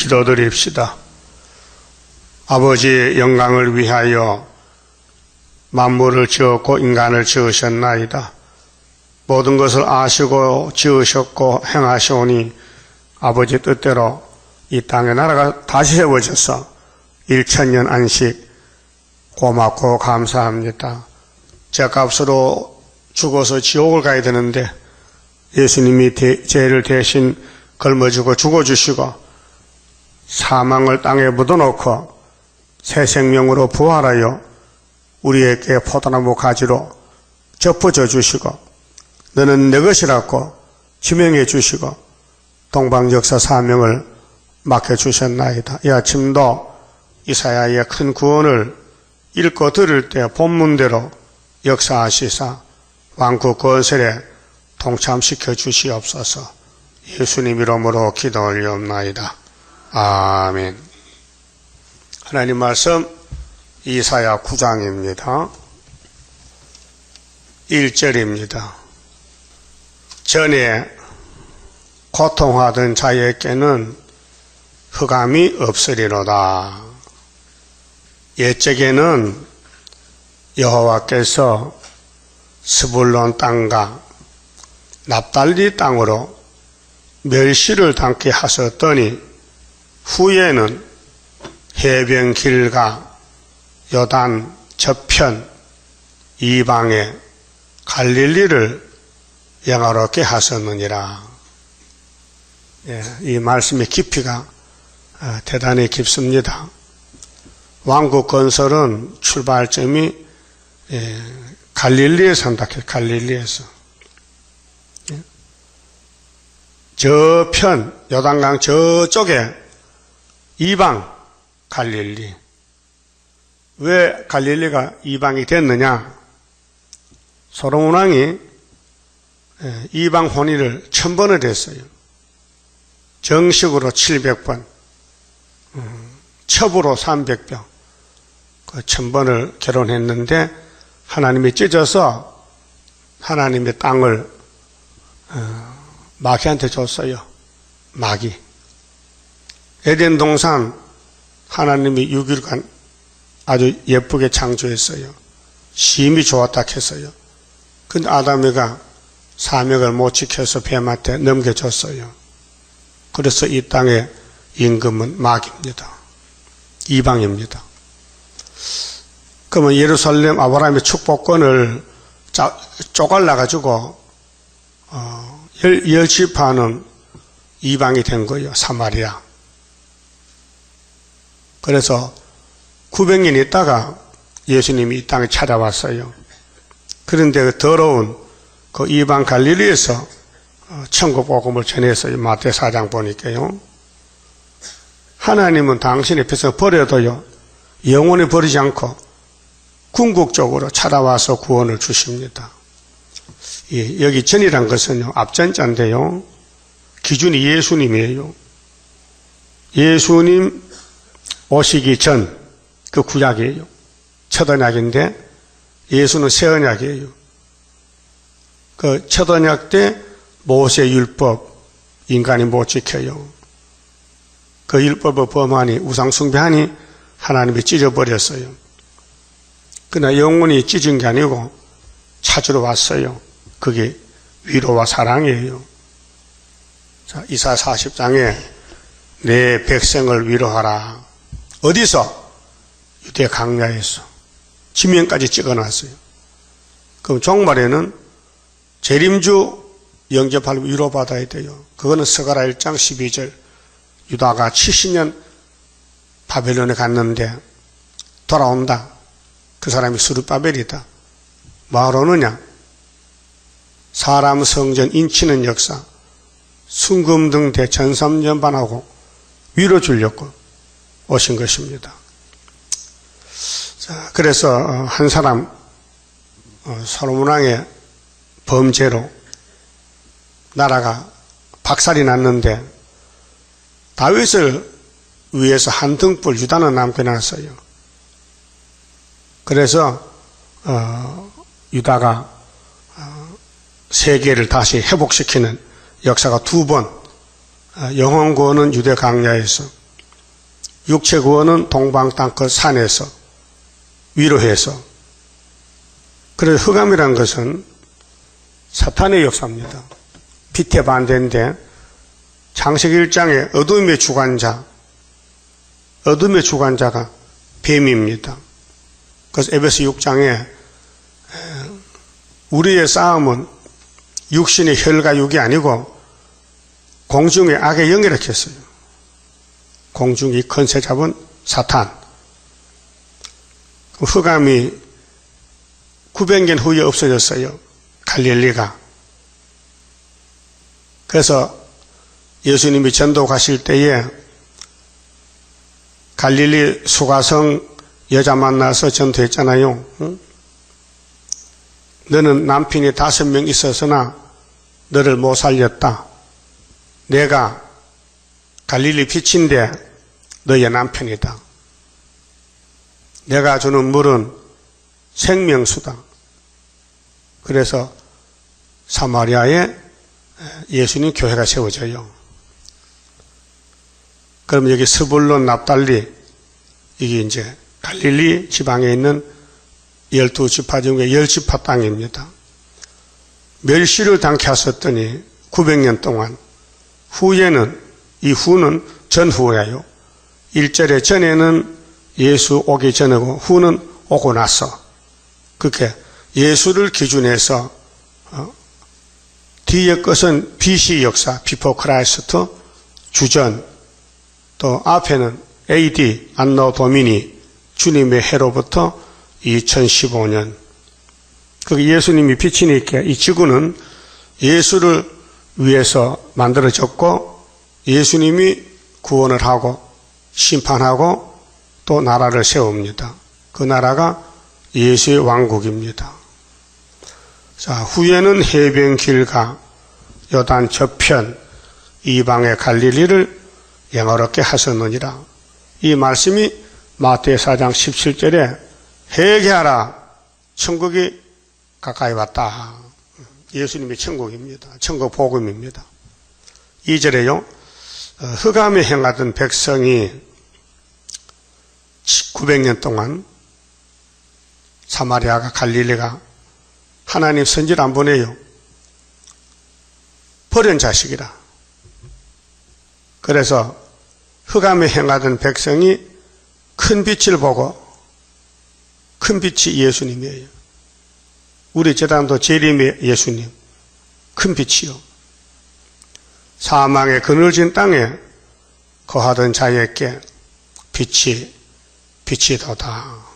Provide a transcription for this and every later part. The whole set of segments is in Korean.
기도드립시다. 아버지의 영광을 위하여 만물을 지었고 인간을 지으셨나이다. 모든 것을 아시고 지으셨고 행하시오니 아버지 뜻대로 이 땅의 나라가 다시 세워져서 1000년 안식 고맙고 감사합니다. 죄값으로 죽어서 지옥을 가야 되는데 예수님이 죄를 대신 걸머지고 죽어주시고 사망을 땅에 묻어놓고 새 생명으로 부활하여 우리에게 포도나무 가지로 접어져 주시고 너는 내 것이라고 지명해 주시고 동방역사 사명을 맡겨주셨나이다. 이 아침도 이사야의 큰 구원을 읽고 들을 때 본문대로 역사하시사 왕국 건설에 동참시켜 주시옵소서. 예수님 이름으로 기도 올리옵나이다. 아멘. 하나님 말씀 이사야 9장입니다. 1절입니다. 전에 고통하던 자에게는 흑암이 없으리로다. 옛적에는 여호와께서 스불론 땅과 납달리 땅으로 멸시를 당케 하셨더니 후에는 해변 길과 요단 저편 이방에 갈릴리를 영화롭게 하셨느니라. 이 말씀의 깊이가 대단히 깊습니다. 왕국 건설은 출발점이 갈릴리에서 한다. 갈릴리에서. 저편 요단강 저쪽에 이방 갈릴리. 왜 갈릴리가 이방이 됐느냐? 솔로몬 왕이 이방 혼인을 1000번을 했어요. 정식으로 700번, 첩으로 300명, 그 1000번을 결혼했는데 하나님이 찢어서 하나님의 땅을 마귀한테 줬어요. 마귀. 에덴 동산 하나님이 6일간 아주 예쁘게 창조했어요. 심이 좋았다 했어요. 근데 아담이가 사명을 못 지켜서 뱀한테 넘겨줬어요. 그래서 이 땅의 임금은 마귀입니다. 이방입니다. 그러면 예루살렘 아브라함의 축복권을 쪼갈라가지고 10지파는 이방이 된 거예요. 사마리아. 그래서 900년 있다가 예수님이 이 땅에 찾아왔어요. 그런데 그 더러운 그 이방 갈릴리에서 천국 복음을 전했어요. 마태 4장 보니까요. 하나님은 당신의 백성을 버려도요 영원히 버리지 않고 궁극적으로 찾아와서 구원을 주십니다. 여기 전이란 것은요 앞전자인데요 기준이 예수님이에요. 예수님 오시기 전 그 구약이에요. 첫 언약인데 예수는 새 언약이에요. 그 첫 언약 때 모세 율법 인간이 못 지켜요. 그 율법을 범하니 우상 숭배하니 하나님이 찢어버렸어요. 그러나 영원히 찢은 게 아니고 찾으러 왔어요. 그게 위로와 사랑이에요. 자, 이사야 40장에 내 백성을 위로하라. 어디서? 유대 강야에서. 지명까지 찍어놨어요. 그럼 종말에는 재림주 영접하려면 위로받아야 돼요. 그거는 스가랴 1장 12절. 유다가 70년 바벨론에 갔는데 돌아온다. 그 사람이 스룹바벨이다. 뭐하러 오느냐? 사람 성전 인치는 역사, 순금 등 대천삼전반하고 위로 주려고 오신 것입니다. 자, 그래서 한 사람 솔로몬 왕의 범죄로 나라가 박살이 났는데 다윗을 위해서 한 등불 유다는 남겨놨어요. 그래서 유다가 세계를 다시 회복시키는 역사가 2번 영원구원은 유대 강야에서 육체 구원은 동방 땅 그 산에서 위로해서. 그래서 흑암이란 것은 사탄의 역사입니다. 빛의 반대인데 창세기 1장의 어둠의 주관자가 뱀입니다. 그래서 에베소 6장에 우리의 싸움은 육신의 혈과 육이 아니고 공중의 악의 영이라 했어요. 공중이 권세 잡은 사탄. 흑암이 900년 후에 없어졌어요. 갈릴리가. 그래서 예수님이 전도 가실 때에 갈릴리 수가성 여자 만나서 전도했잖아요. 응? 너는 남편이 5명 있었으나 너를 못 살렸다. 내가 갈릴리 빛인데 너의 남편이다. 내가 주는 물은 생명수다. 그래서 사마리아에 예수님 교회가 세워져요. 그럼 여기 스불론, 납달리, 이게 이제 갈릴리 지방에 있는 12지파 중에 10지파 땅입니다. 멸시를 당케 하셨더니 900년 동안 이 후는 전후예요. 1절에 전에는 예수 오기 전이고 후는 오고 나서. 그렇게 예수를 기준해서 뒤의 것은 BC 역사, Before Christ, 주전, 또 앞에는 AD, 안노 도미니, 주님의 해로부터 2015년. 그 예수님이 빛이니까 이 지구는 예수를 위해서 만들어졌고 예수님이 구원을 하고 심판하고 또 나라를 세웁니다. 그 나라가 예수의 왕국입니다. 자, 후에는 해변길과 요단 저편 이방의 갈릴리를 영화롭게 하셨느니라. 이 말씀이 마태오 4장 17절에 회개하라, 천국이 가까이 왔다. 예수님의 천국입니다. 천국 복음입니다. 2절에요. 흑암에 행하던 백성이 900년 동안 사마리아가 갈릴리가 하나님 선지를 안 보내요. 버린 자식이라. 그래서 흑암에 행하던 백성이 큰 빛을 보고, 큰 빛이 예수님이에요. 우리 제단도 재림의 예수님, 큰 빛이요. 사망의 그늘진 땅에 거하던 자에게 빛이 도다.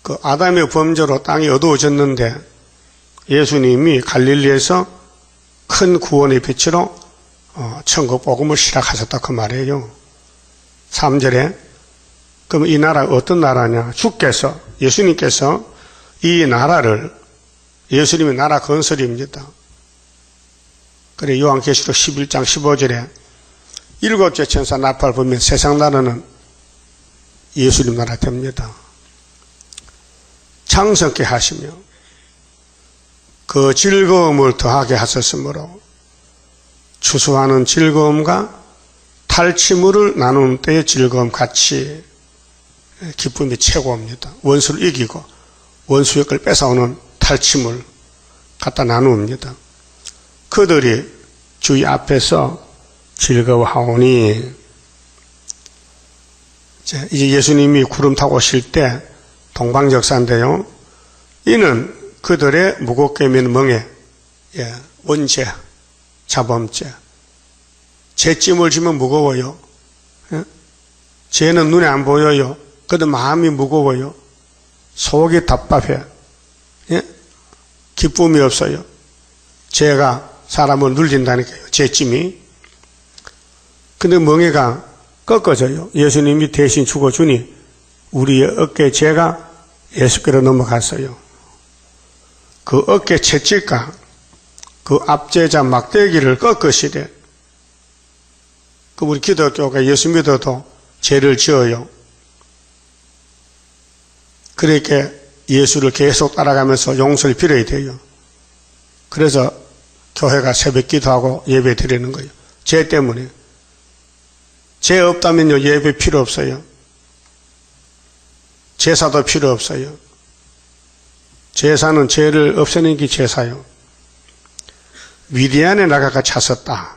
그 아담의 범죄로 땅이 어두워졌는데 예수님이 갈릴리에서 큰 구원의 빛으로 천국 복음을 시작하셨다 그 말이에요. 3절에 그럼 이 나라가 어떤 나라냐? 주께서, 예수님께서 이 나라를, 예수님의 나라 건설입니다. 그래 요한계시록 11장 15절에 7째 천사 나팔 불면 세상 나라는 예수님 나라 됩니다. 창성케 하시며 그 즐거움을 더하게 하셨으므로 추수하는 즐거움과 탈취물을 나누는 때의 즐거움 같이 기쁨이 최고입니다. 원수를 이기고 원수의 걸 뺏어오는 탈취물 갖다 나눕니다. 그들이 주의 앞에서 즐거워하오니. 이제 예수님이 구름 타고 오실 때 동방적사인데요. 이는 그들의 무겁게 매는 멍에 원죄, 자범죄, 죄짐을 지면 무거워요. 죄는 눈에 안 보여요. 그래도 마음이 무거워요. 속이 답답해. 기쁨이 없어요. 죄가 사람을 눌린다니까요. 죄짐이. 근데 멍에가 꺾어져요. 예수님이 대신 죽어주니 우리의 어깨 죄가 예수께로 넘어갔어요. 그 어깨 채찍과 그 앞죄자 막대기를 꺾으시되, 그 우리 기독교가 예수 믿어도 죄를 지어요. 그러니까 예수를 계속 따라가면서 용서를 빌어야 돼요. 그래서 교회가 새벽 기도하고 예배 드리는 거예요. 죄 때문에. 죄 없다면요, 예배 필요 없어요. 제사도 필요 없어요. 제사는 죄를 없애는 게 제사요. 미디안에 나가가 찼었다.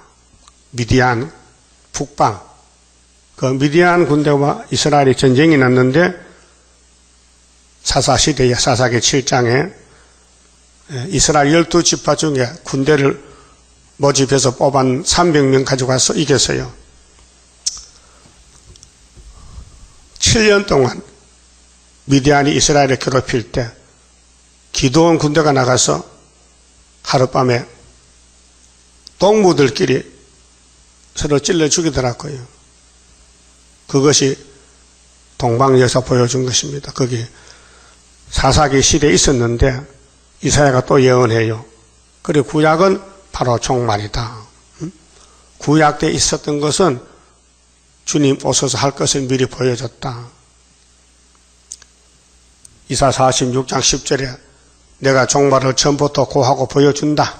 미디안, 북방. 그 미디안 군대와 이스라엘이 전쟁이 났는데 사사시대의 사사기 7장에 이스라엘 12지파 중에 군대를 모집해서 뽑은 300명 가져가서 이겼어요. 7년 동안 미디안이 이스라엘을 괴롭힐 때 기드온 군대가 나가서 하룻밤에 동무들끼리 서로 찔러 죽이더라고요. 그것이 동방에서 보여준 것입니다. 거기 사사기 시대에 있었는데 이사야가 또 예언해요. 그리고 구약은 바로 종말이다. 구약 때 있었던 것은 주님 오셔서 할 것을 미리 보여줬다. 이사 46장 10절에 내가 종말을 처음부터 고하고 보여준다.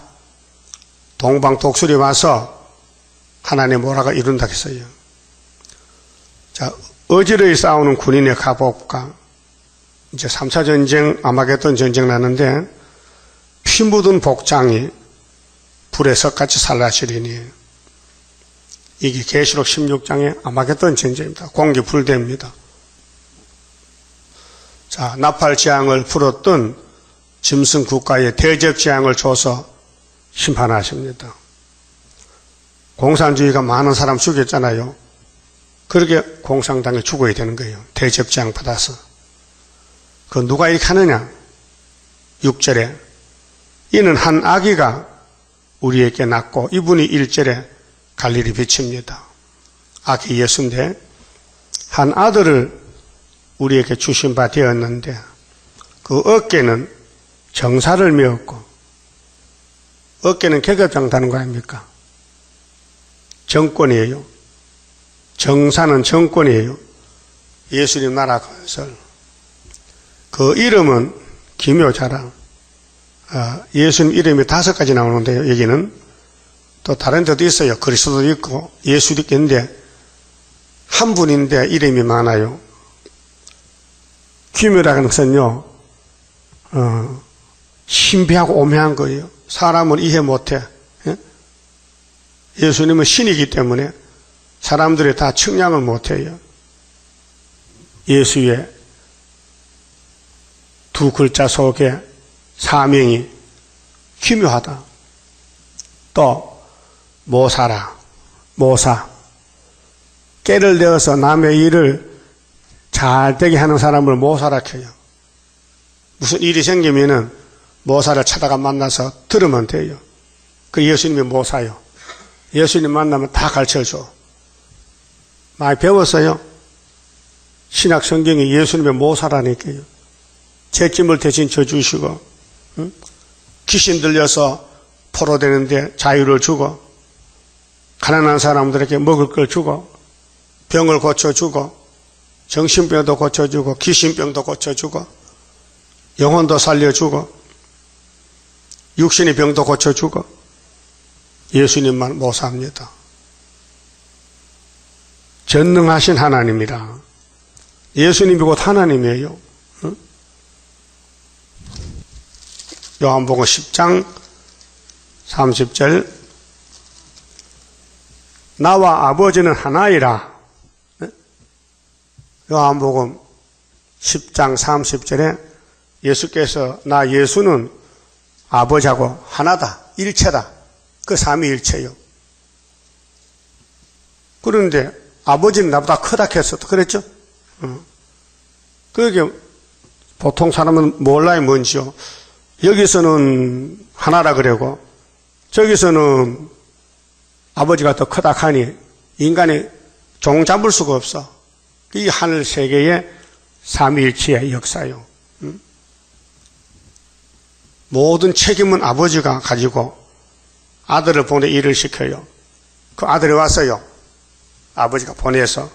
동방 독수리 와서 하나님 뭐라고 이룬다 했어요. 자, 어지러이 싸우는 군인의 갑옷과 이제 3차 전쟁, 아마겟돈 전쟁 나는데 피 묻은 복장이 불에 석같이 살라시리니 이게 계시록 16장의 아마겟돈 전쟁입니다. 공기 불대입니다. 자, 나팔 재앙을 풀었던 짐승 국가에 대접 재앙을 줘서 심판하십니다. 공산주의가 많은 사람 죽였잖아요. 그렇게 공산당이 죽어야 되는 거예요. 대접 재앙 받아서. 그 누가 이렇게 하느냐? 6절에 이는 한 아기가 우리에게 낳고 이분이 1절에 갈릴리 비칩니다. 아기 예수인데 한 아들을 우리에게 주신 바 되었는데 그 어깨는 정사를 메었고 어깨는 계급장다는 거 아닙니까? 정권이에요. 정사는 정권이에요. 예수님 나라 건설. 그 이름은 기묘자랑. 예수님 이름이 5가지 나오는데요. 여기는 또 다른 데도 있어요. 그리스도도 있고 예수도 있겠는데 한 분인데 이름이 많아요. 기묘라는 것은요, 신비하고 오묘한 거예요. 사람은 이해 못해. 예수님은 신이기 때문에 사람들이 다 측량을 못해요. 예수의 두 글자 속에 사명이 기묘하다. 또 모사라, 모사. 깨를 내어서 남의 일을 잘 되게 하는 사람을 모사라 켜요. 무슨 일이 생기면은 모사를 찾아가 만나서 들으면 돼요. 그 예수님이 모사요. 예수님 만나면 다 가르쳐줘. 많이 배웠어요. 신약 성경이 예수님의 모사라니까요. 죄짐을 대신 져주시고, 귀신 들려서 포로되는데 자유를 주고, 가난한 사람들에게 먹을 걸 주고, 병을 고쳐주고, 정신병도 고쳐주고, 귀신병도 고쳐주고, 영혼도 살려주고, 육신의 병도 고쳐주고, 예수님만 모사합니다. 전능하신 하나님이라. 예수님이 곧 하나님이에요. 요한복음 10장 30절 나와 아버지는 하나이라. 요한복음 10장 30절에 예수께서 나 예수는 아버지하고 하나다. 일체다. 그 삼위일체요. 그런데 아버지는 나보다 크다 했어도 그랬죠? 그게 보통 사람은 몰라요, 뭔지요. 여기서는 하나라 그러고 저기서는 아버지가 더 크다 하니 인간이 종 잡을 수가 없어. 이 하늘 세계의 삼위일체의 역사요. 모든 책임은 아버지가 가지고 아들을 보내 일을 시켜요. 그 아들이 왔어요. 아버지가 보내서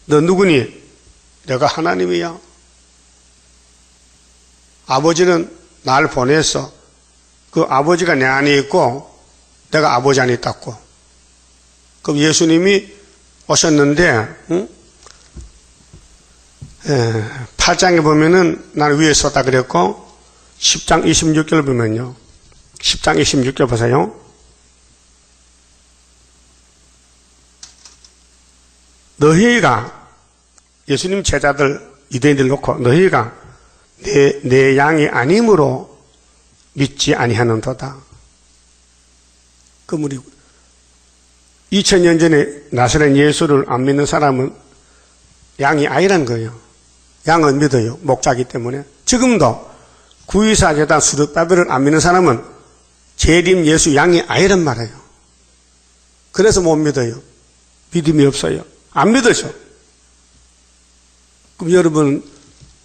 너 누구니? 내가 하나님이야. 아버지는 날 보내서 그 아버지가 내 안에 있고 내가 아버지 안에 있다고. 그럼 예수님이 오셨는데, 8장에 보면은 나는 위에 섰다 그랬고, 10장 26절 보면요. 10장 26절 보세요. 너희가, 예수님 제자들, 유대인들 놓고, 너희가 내 양이 아님으로 믿지 아니하는도다. 그럼 우리 2000년 전에 나사렛 예수를 안 믿는 사람은 양이 아니라는 거예요. 양은 믿어요. 목자기 때문에. 지금도 구이사 제단 수르바벨을 안 믿는 사람은 재림 예수 양이 아니란 말이에요. 그래서 못 믿어요. 믿음이 없어요. 안 믿어져. 그럼 여러분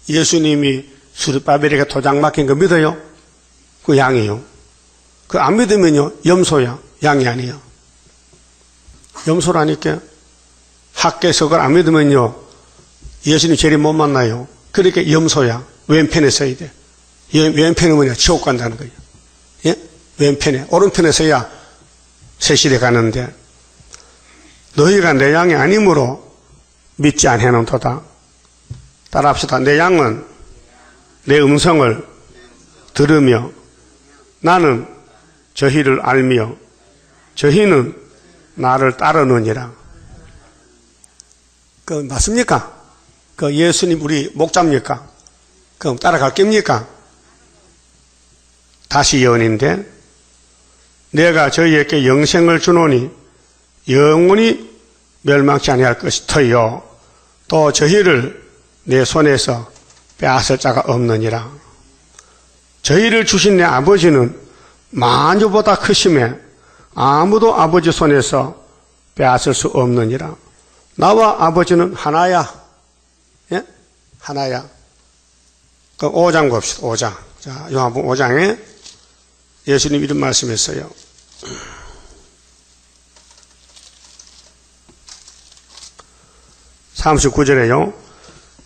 예수님이 수르바벨에게 도장 막힌 거 믿어요? 그 양이요. 그 안 믿으면요 염소야. 양이 아니에요. 염소라니까. 학교에서 그걸 안 믿으면요 예수님 재림 못 만나요. 그러니까 염소야. 왼편에 서야 돼. 왼편은 뭐냐? 지옥 간다는 거예요. 예? 왼편에. 오른편에 서야 세실에 가는데 너희가 내 양이 아니므로 믿지 아니하는도다. 따라합시다. 내 양은 내 음성을 들으며 나는 저희를 알며 저희는 나를 따르느니라. 그 맞습니까? 그 예수님 우리 목자입니까? 그럼 따라갈 겁니까? 다시 예언인데 내가 저희에게 영생을 주노니 영원히 멸망치 아니할 것이터요 또 저희를 내 손에서 빼앗을 자가 없느니라. 저희를 주신 내 아버지는 만주보다 크심에 아무도 아버지 손에서 빼앗을 수 없느니라. 나와 아버지는 하나야. 예? 하나야. 그 5장 봅시다. 5장. 자, 요한복음 5장에 예수님 이런 말씀했어요. (39절에요)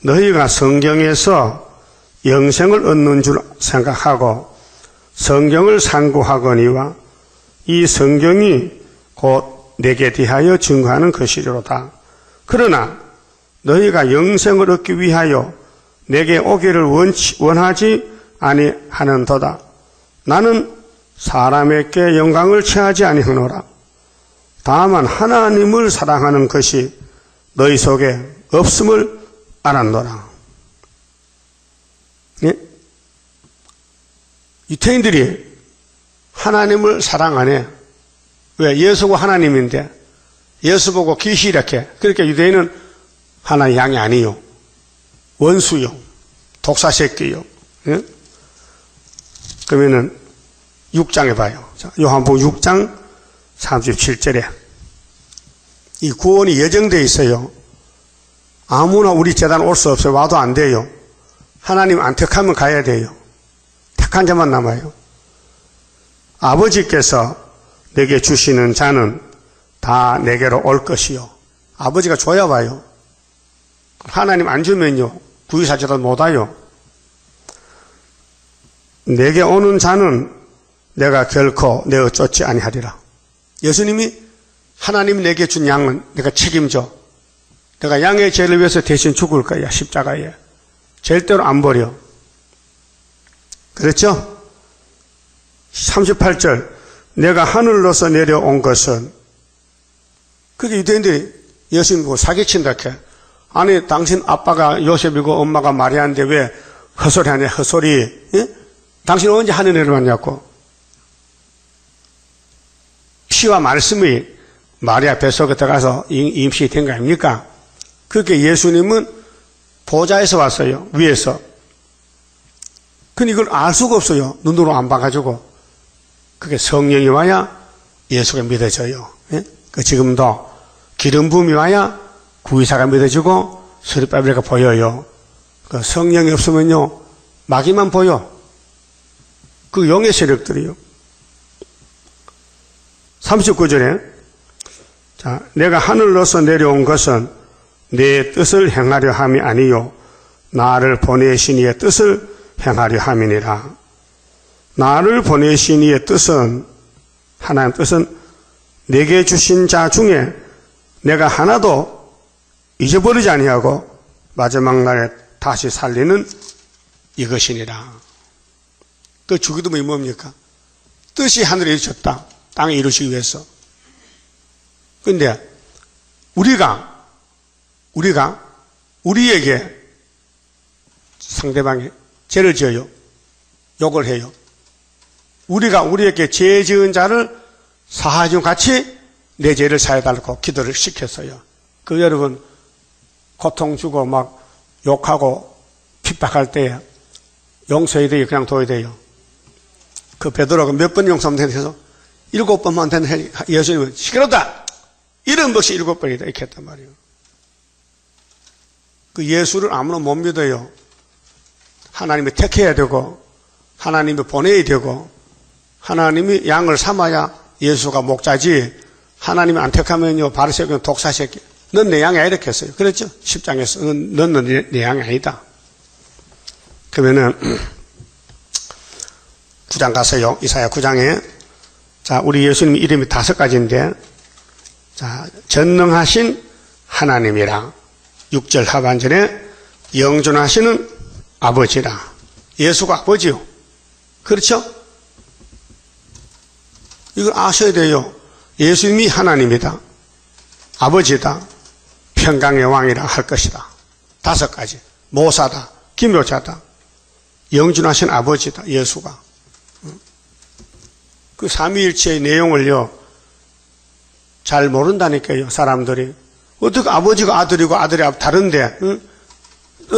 너희가 성경에서 영생을 얻는 줄 생각하고 성경을 상고하거니와 이 성경이 곧 내게 대하여 증거하는 것이로다. 그러나 너희가 영생을 얻기 위하여 내게 오기를 원하지 아니하는도다. 나는 사람에게 영광을 취하지 아니하노라. 다만 하나님을 사랑하는 것이 너희 속에 없음을 알았노라. 예? 유태인들이 하나님을 사랑 안 해. 왜? 예수가 하나님인데 예수 보고 귀시 이렇게. 그러니까 유대인은 하나의 양이 아니요. 원수요. 독사새끼요. 예? 그러면은 6장에 봐요. 자, 요한복음 6장 37절에 이 구원이 예정되어 있어요. 아무나 우리 재단 올 수 없어요. 와도 안 돼요. 하나님 안 택하면 가야 돼요. 택한 자만 남아요. 아버지께서 내게 주시는 자는 다 내게로 올 것이요. 아버지가 줘야 와요. 하나님 안 주면요. 구유사제도 못 와요. 내게 오는 자는 내가 결코 내어 쫓지 아니하리라. 예수님이 하나님이 내게 준 양은 내가 책임져. 내가 양의 죄를 위해서 대신 죽을 거야. 십자가에. 절대로 안 버려. 그렇죠? 38절 내가 하늘로서 내려온 것은 그게 유대인들이 예수님 보고 사기친다 해. 아니 당신 아빠가 요셉이고 엄마가 마리아인데 왜 헛소리 하냐 헛소리. 예? 당신 언제 하늘에 내려왔냐고. 피와 말씀이 마리아 뱃속에 들어가서 임신된 거 아닙니까? 그렇게 예수님은 보좌에서 왔어요. 위에서. 근데 이걸 알 수가 없어요. 눈으로 안 봐가지고. 그게 성령이 와야 예수가 믿어져요. 예? 그 지금도 기름 부음이 와야 구의사가 믿어지고 수리바벨가 보여요. 그 성령이 없으면요 마귀만 보여. 그 영의 세력들이요. 39절에 자, 내가 하늘로서 내려온 것은 내 뜻을 행하려 함이 아니요 나를 보내신 이의 뜻을 행하려 함이니라. 나를 보내신 이의 뜻은 하나님 뜻은 내게 주신 자 중에 내가 하나도 잊어버리지 아니하고 마지막 날에 다시 살리는 이것이니라. 그 주기도문이 뭡니까? 뜻이 하늘에 이루어졌다. 땅에 이루시기 위해서. 그런데 우리에게 상대방이 죄를 지어요. 욕을 해요. 우리에게 죄 지은 자를 사하중 같이 내 죄를 사해달라고 기도를 시켰어요. 그 여러분 고통 주고 막 욕하고 핍박할 때 용서해야 돼요? 그냥 둬야 돼요? 그 베드로가 몇 번 용서하면 되는데 7번만 되는 예수님은 시끄럽다! 이런 것이 7번이다 이렇게 했단 말이에요. 그 예수를 아무나 못 믿어요. 하나님이 택해야 되고 하나님이 보내야 되고 하나님이 양을 삼아야 예수가 목자지 하나님이 안 택하면요 바리새인은 독사새끼 넌 내 양이 아니라 이렇게 했어요. 그랬죠? 10장에서 넌 내 양이 아니다. 그러면은 9장 가서요. 이사야 9장에 자 우리 예수님 이름이 5가지인데 자 전능하신 하나님이라 6절 하반절에 영존하시는 아버지라. 예수가 아버지요. 그렇죠? 이걸 아셔야 돼요. 예수님이 하나님이다. 아버지다. 평강의 왕이라 할 것이다. 5가지. 모사다. 기묘자다. 영존하신 아버지다. 예수가. 그 삼위일체의 내용을요. 잘 모른다니까요. 사람들이. 어떻게 아버지가 아들이고 아들이 다른데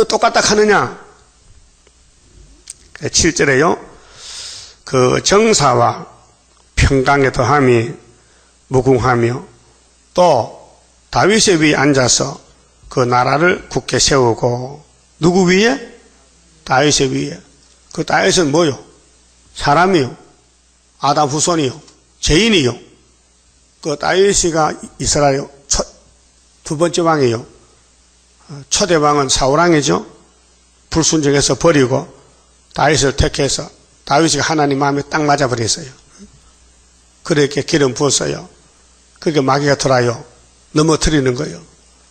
똑같다 하느냐. 7절에요. 그 정사와 평강의 더함이 무궁하며 또 다윗의 위에 앉아서 그 나라를 굳게 세우고 누구 위에? 다윗의 위에. 그 다윗은 뭐요? 사람이요. 아담 후손이요. 죄인이요. 그 다윗이가 이스라엘 두 번째 왕이요. 초대 왕은 사울왕이죠. 불순종해서 버리고 다윗을 택해서 다윗이 하나님 마음에 딱 맞아버렸어요. 그렇게 기름 부었어요. 그렇게 마귀가 돌아요. 넘어뜨리는 거예요.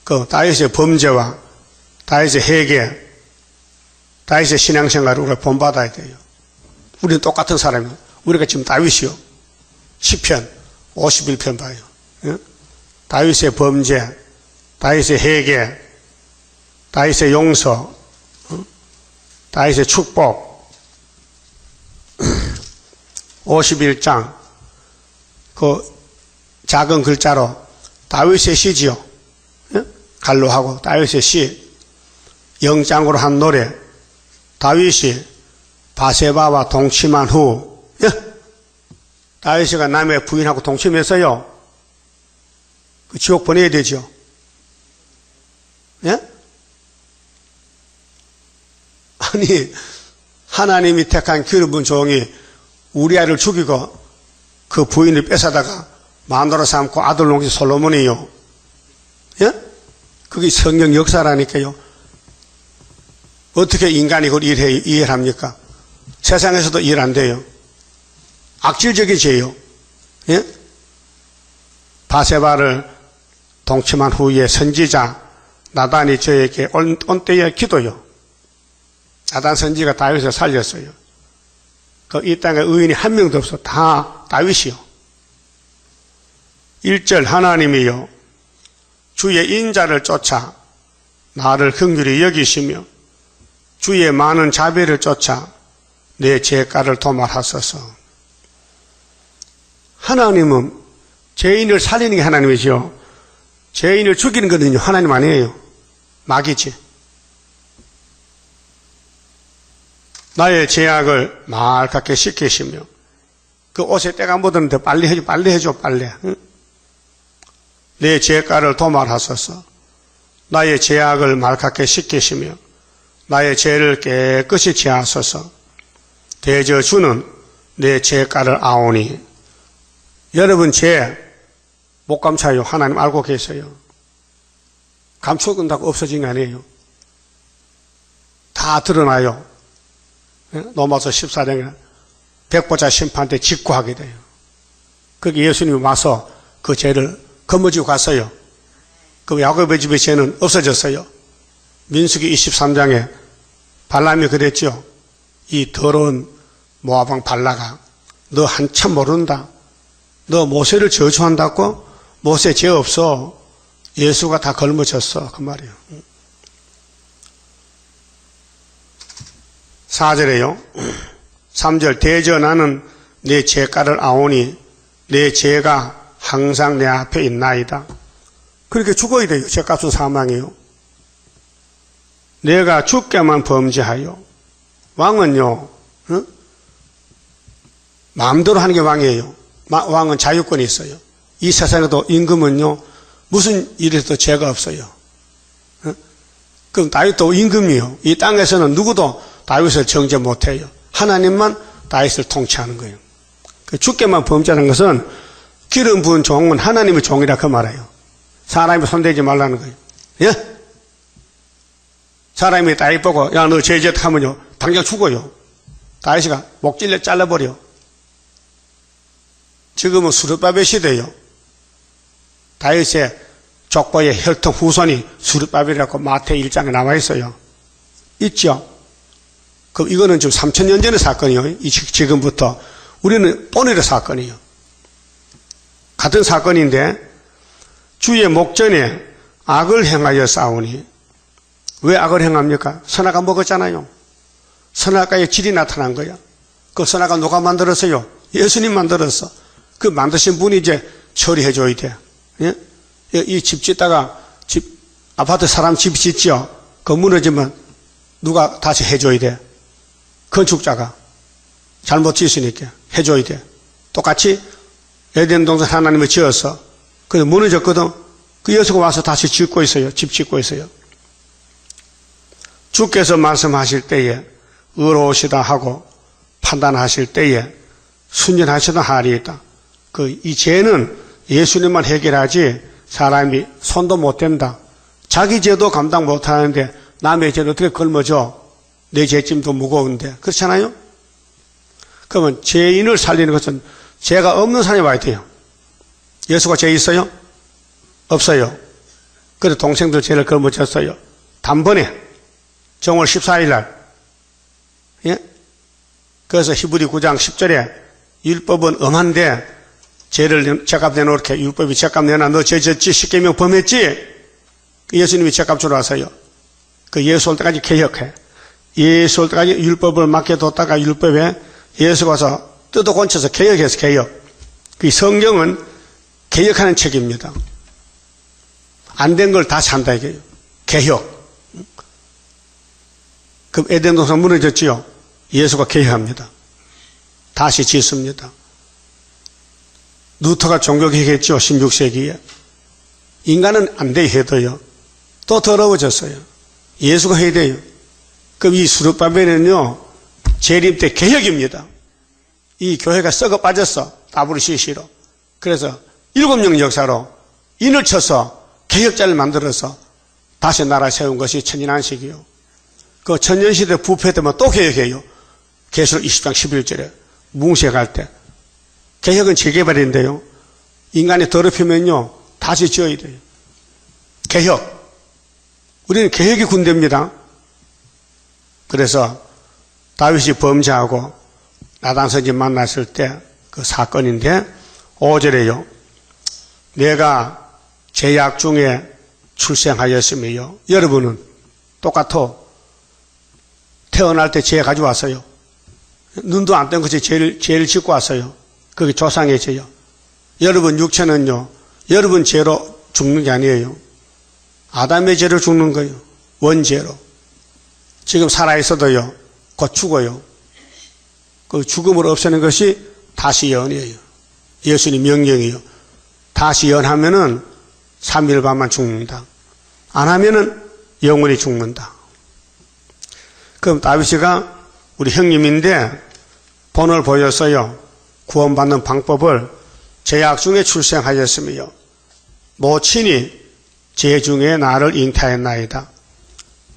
그 다윗의 범죄와 다윗의 회개, 다윗의 신앙생활을 우리가 본받아야 돼요. 우리는 똑같은 사람이에요. 우리가 지금 다윗이요. 시편 51편 봐요. 다윗의 범죄, 다윗의 회개, 다윗의 용서, 다윗의 축복 51장 그 작은 글자로 다윗의 시지요. 갈로하고 다윗의 시 영장으로 한 노래 다윗이 바세바와 동침한 후 다윗이가 남의 부인하고 동침해서요. 그 지옥 보내야 되죠. 예? 아니 하나님이 택한 기름 종이 우리아를 죽이고 그 부인을 뺏어다가 마누라 삼고 아들 놓은 게 솔로몬이요. 예? 그게 성경 역사라니까요. 어떻게 인간이 그걸 이해를 합니까? 세상에서도 이해 안 돼요. 악질적인 죄요. 예? 바세바를 동침한 후에 선지자 나단이 저에게 온 때의 기도요. 나단 선지가 다윗을 살렸어요. 이 땅에 의인이 한 명도 없어. 다 다윗이요. 1절 하나님이요. 주의 인자를 쫓아 나를 긍휼히 여기시며 주의 많은 자비를 쫓아 내 죄가를 도말하소서. 하나님은 죄인을 살리는 게 하나님이죠. 죄인을 죽이는 거는요 하나님 아니에요. 마귀지. 나의 죄악을 말갛게 씻기시며 그 옷에 때가 묻었는데 빨리 해줘. 응? 내 죄가를 도말하소서. 나의 죄악을 말갛게 씻기시며 나의 죄를 깨끗이 제하소서. 대저 주는 내 죄가를 아오니. 여러분 죄 못 감춰요. 하나님 알고 계세요. 감춰둔다고 없어진 게 아니에요. 다 드러나요. 로마서 14장에 백보자 심판 때 직구하게 돼요. 거기 예수님이 와서 그 죄를 거머쥐고 갔어요. 그 야곱의 집의 죄는 없어졌어요. 민수기 23장에 발람이 그랬죠. 이 더러운 모압 왕 발라가 너 한참 모른다. 너 모세를 저주한다고? 모세 죄 없어. 예수가 다 걸머졌어. 그 말이에요. 4절에요. 3절 대저 나는 내 죄가를 아오니 내 죄가 항상 내 앞에 있나이다. 그렇게 죽어야 돼요. 죄값은 사망이에요. 내가 죽게만 범죄하여. 왕은요, 마음대로 하는 게 왕이에요. 왕은 자유권이 있어요. 이 세상에도 임금은요, 무슨 일에도 죄가 없어요. 그럼 다윗도 임금이요. 이 땅에서는 누구도 다윗을 정죄 못해요. 하나님만 다윗을 통치하는 거예요. 죽게만 범죄하는 것은 기름 부은 종은 하나님의 종이라 그 말이에요. 사람이 손대지 말라는 거예요. 예? 사람이 다윗 보고 야 너 죄졌다 하면요 당장 죽어요. 다윗이가 목질려 잘라버려. 지금은 수르바벨 시대예요. 다윗의 족보의 혈통 후손이 수르바벨이라고 마태 1장에 나와 있어요. 있죠? 그럼 이거는 지금 3000년 전의 사건이에요. 지금부터. 우리는 오늘의 사건이에요. 같은 사건인데 주의 목전에 악을 행하여 싸우니 왜 악을 행합니까? 선악과 먹었잖아요. 선악과의 질이 나타난 거야. 그 선악과 누가 만들었어요? 예수님 만들었어. 그 만드신 분이 이제 처리해 줘야 돼. 예? 이 집 짓다가 아파트 사람 집 짓죠? 그 무너지면 누가 다시 해줘야 돼? 건축자가. 잘못 지었으니까 해줘야 돼. 똑같이 에덴 동산 하나님이 지었어. 근데 무너졌거든. 그 여수가 와서 다시 짓고 있어요. 집 짓고 있어요. 주께서 말씀하실 때에 의로우시다 하고 판단하실 때에 순전하시다 하리이다. 이 죄는 예수님만 해결하지 사람이 손도 못 댄다. 자기 죄도 감당 못 하는데 남의 죄는 어떻게 걸머져? 내 죄짐도 무거운데. 그렇잖아요? 그러면 죄인을 살리는 것은 죄가 없는 사람이 와야 돼요. 예수가 죄 있어요? 없어요. 그래서 동생들 죄를 걸머졌어요. 단번에 정월 14일 날. 예? 그래서 히브리 9장 10절에 율법은 엄한데 죄를 죄값 내놓게 율법이 죄값 내놔. 너 죄 졌지? 십계명 범했지? 예수님이 죄값 주러 왔어요. 그 예수 올 때까지 개혁해. 예수 올 때까지 율법을 맡겨뒀다가 율법에 예수가 와서 뜯어 고쳐서 개혁해서 개혁. 그 성경은 개혁하는 책입니다. 안 된 걸 다시 한다 이게요. 개혁. 그럼 에덴 동산 무너졌지요? 예수가 개혁합니다. 다시 짓습니다. 루터가 종교개혁했죠. 16세기에. 인간은 안 돼 해도요. 또 더러워졌어요. 예수가 해야 돼요. 그럼 이 수르바벨은요. 재림 때 개혁입니다. 이 교회가 썩어 빠졌어. WCC로. 그래서 7년 역사로 인을 쳐서 개혁자를 만들어서 다시 나라 세운 것이 천인안식이요. 그 천년시대 부패 때면 또 개혁해요. 계시록 20장 11절에 뭉세 갈 때. 개혁은 재개발인데요. 인간이 더럽히면요. 다시 지어야 돼요. 개혁. 우리는 개혁의 군대입니다. 그래서 다윗이 범죄하고 나단 선지자 만났을 때 그 사건인데 5절에요. 내가 죄악 중에 출생하였으며요. 여러분은 똑같아. 태어날 때 죄 가져왔어요. 눈도 안 뜬 것이 죄를 짓고 왔어요. 그게 조상의 죄요. 여러분 육체는요. 여러분 죄로 죽는 게 아니에요. 아담의 죄로 죽는 거예요. 원죄로. 지금 살아있어도요. 곧 죽어요. 그 죽음을 없애는 것이 다시 예언이에요. 예수님 명령이에요. 다시 예언하면은 3일 반만 죽는다. 안 하면은 영원히 죽는다. 그럼 다윗이가 우리 형님인데 본을 보였어요. 구원받는 방법을 죄악 중에 출생하였으며 모친이 죄 중에 나를 잉태하였나이다.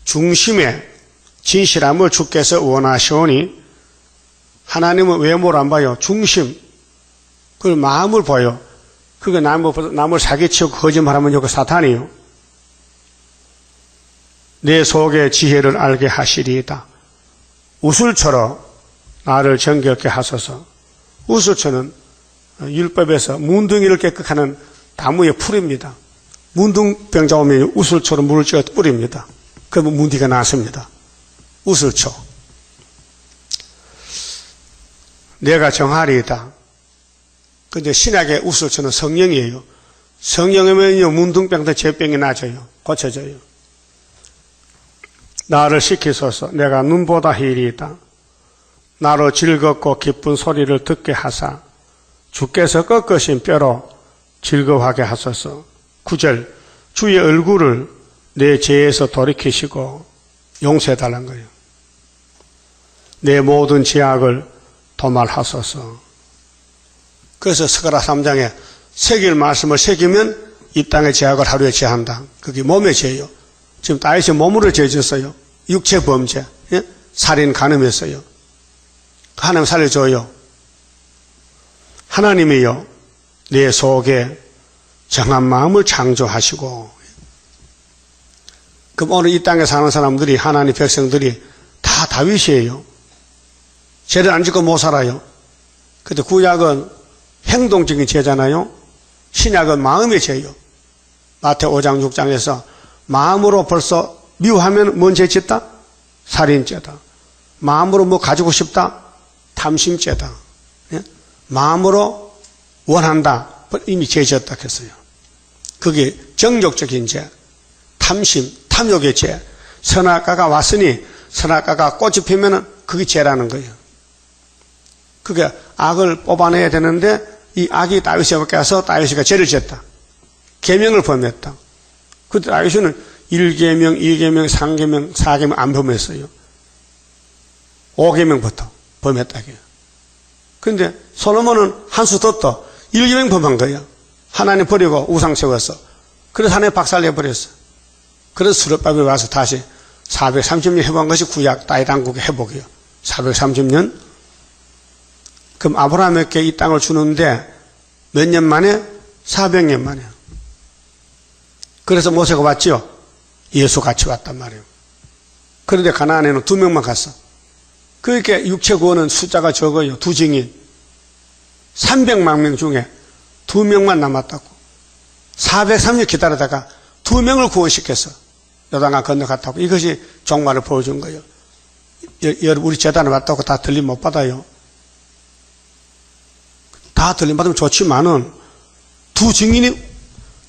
중심에 진실함을 주께서 원하시오니 하나님은 외모를 안 봐요. 중심. 그걸 마음을 봐요. 그게 남을 사기치고 거짓말하면 여기 사탄이에요. 내 속의 지혜를 알게 하시리이다. 우술초로 나를 정결케 하소서. 우술초는 율법에서 문둥이를 깨끗하는 나무의 풀입니다. 문둥병자 오면 우술초로 물을 쥐어 뿌립니다. 그러면 문디가 났습니다. 우술초. 내가 정하리이다. 근데 신약의 우술초는 성령이에요. 성령이면요, 문둥병도 제병이 나아져요. 고쳐져요. 나를 시키소서. 내가 눈보다 희리이다. 나로 즐겁고 기쁜 소리를 듣게 하사 주께서 꺾으신 뼈로 즐거워하게 하소서. 9절. 주의 얼굴을 내 죄에서 돌이키시고 용서해달라는 거예요. 내 모든 죄악을 도말하소서. 그래서 스가랴 3장에 새길 말씀을 새기면 이 땅의 죄악을 하루에 제한다. 그게 몸의 죄예요. 지금 다윗이 몸으로 죄졌어요. 육체 범죄, 예? 살인 간음했어요. 하나님 살려줘요. 하나님이요, 내 속에 정한 마음을 창조하시고. 그럼 오늘 이 땅에 사는 사람들이, 하나님 백성들이 다 다윗이에요. 죄를 안 짓고 못 살아요. 근데 구약은 행동적인 죄잖아요. 신약은 마음의 죄예요. 마태오 5장 6장에서 마음으로 벌써 미워하면 뭔 죄 짓다? 살인죄다. 마음으로 뭐 가지고 싶다? 탐심죄다. 예? 마음으로 원한다. 이미 죄 지었다 했어요. 그게 정욕적인 죄, 탐심, 탐욕의 죄. 선악과가 왔으니 선악과가 꽃이 피면은 그게 죄라는 거예요. 그게 악을 뽑아내야 되는데 이 악이 다윗에게 와서 다윗이가 죄를 지었다. 계명을 범했다. 그때 다윗은 1계명, 2계명, 3계명, 4계명 안 범했어요. 5계명부터 범했다. 그런데 솔로몬은 한 수 더 떠 1계명 범한 거예요. 하나님 버리고 우상 세웠어. 그래서 하나님 박살내버렸어. 그래서 수르바벨이 와서 다시 430년 해본 것이 구약 다윗 왕국의 회복이에요. 430년. 그럼 아브라함에게 이 땅을 주는데 몇 년 만에? 400년 만에. 그래서 모세가 왔죠. 예수 같이 왔단 말이에요. 그런데 가나안에는 2명만 갔어. 그러니까 육체 구원은 숫자가 적어요. 두 증인. 300만 명 중에 2명만 남았다고. 430년 기다리다가 2명을 구원시켰어. 요단강 건너갔다고. 이것이 종말을 보여준 거예요. 여러분, 우리 재단에 왔다고 다 들림 못 받아요. 다 들림 받으면 좋지만은 두 증인이